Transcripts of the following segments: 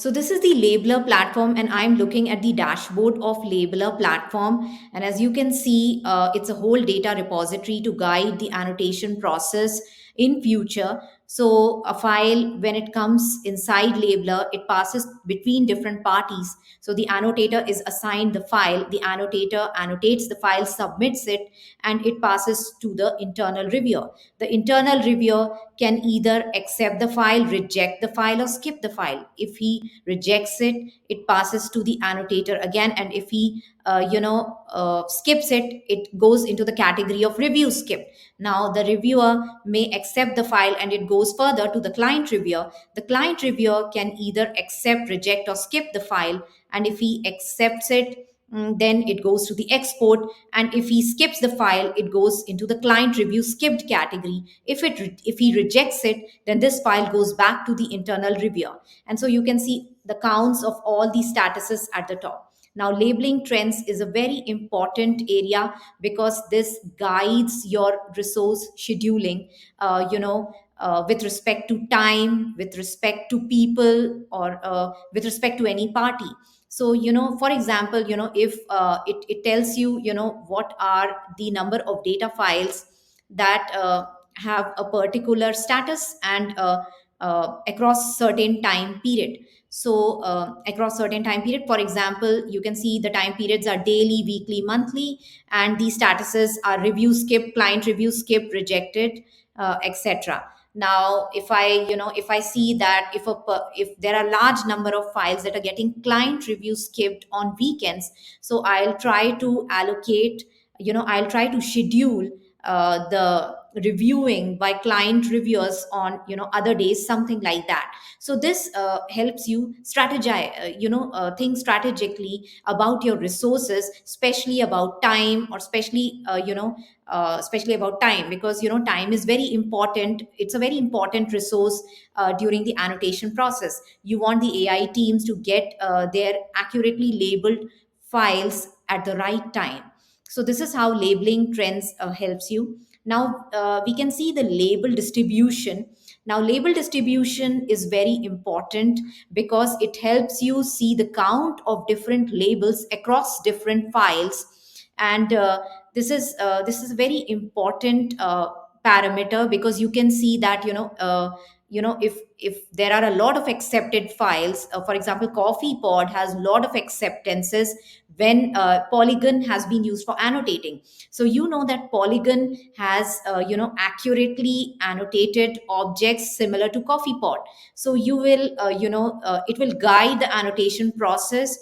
So this is the Labeler platform, and I'm looking at the dashboard of Labeler platform. And as you can see, it's a whole data repository to guide the annotation process in future. So a file, when it comes inside Labeler, it passes between different parties. So the annotator is assigned the file, the annotator annotates the file, submits it, and it passes to the internal reviewer. The internal reviewer can either accept the file, reject the file, or skip the file. If he rejects it, it passes to the annotator again, and if he skips it, it goes into the category of review skip. Now the reviewer may accept the file and it goes further to the client reviewer. The client reviewer can either accept, reject, or skip the file, and if he accepts it, then it goes to the export, and if he skips the file, it goes into the client review skipped category. If he rejects it, then this file goes back to the internal reviewer. And so you can see the counts of all these statuses at the top. Now labeling trends is a very important area because this guides your resource scheduling, with respect to time, with respect to people, or with respect to any party. So for example, if it tells you, what are the number of data files that have a particular status, and across certain time period. So across certain time period, for example, you can see the time periods are daily, weekly, monthly, and the statuses are review skip, client review skip, rejected, etc. Now if I see that if there are large number of files that are getting client review skipped on weekends, so I'll try to schedule the reviewing by client reviewers on other days, something like that. So this helps you strategize, think strategically about your resources, especially about time, or especially about time, because time is very important. It's a very important resource during the annotation process. You want the AI teams to get their accurately labeled files at the right time. So this is how labeling trends helps you. Now we can see the label distribution. Now label distribution is very important because it helps you see the count of different labels across different files. And this is a very important parameter, because you can see that if there are a lot of accepted files, for example, coffee pod has a lot of acceptances when polygon has been used for annotating. So that polygon has accurately annotated objects similar to coffee pot. So you will it will guide the annotation process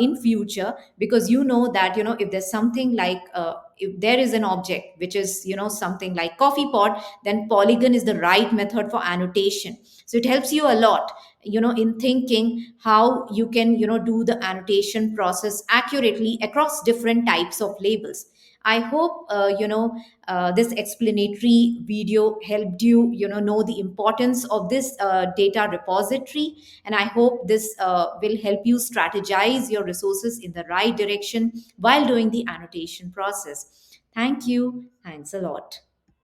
in future, because that if there's something like if there is an object which is something like coffee pot, then polygon is the right method for annotation. So it helps you a lot in thinking how you can do the annotation process accurately across different types of labels. I hope this explanatory video helped you know the importance of this data repository, and I hope this will help you strategize your resources in the right direction while doing the annotation process. Thank you. Thanks a lot.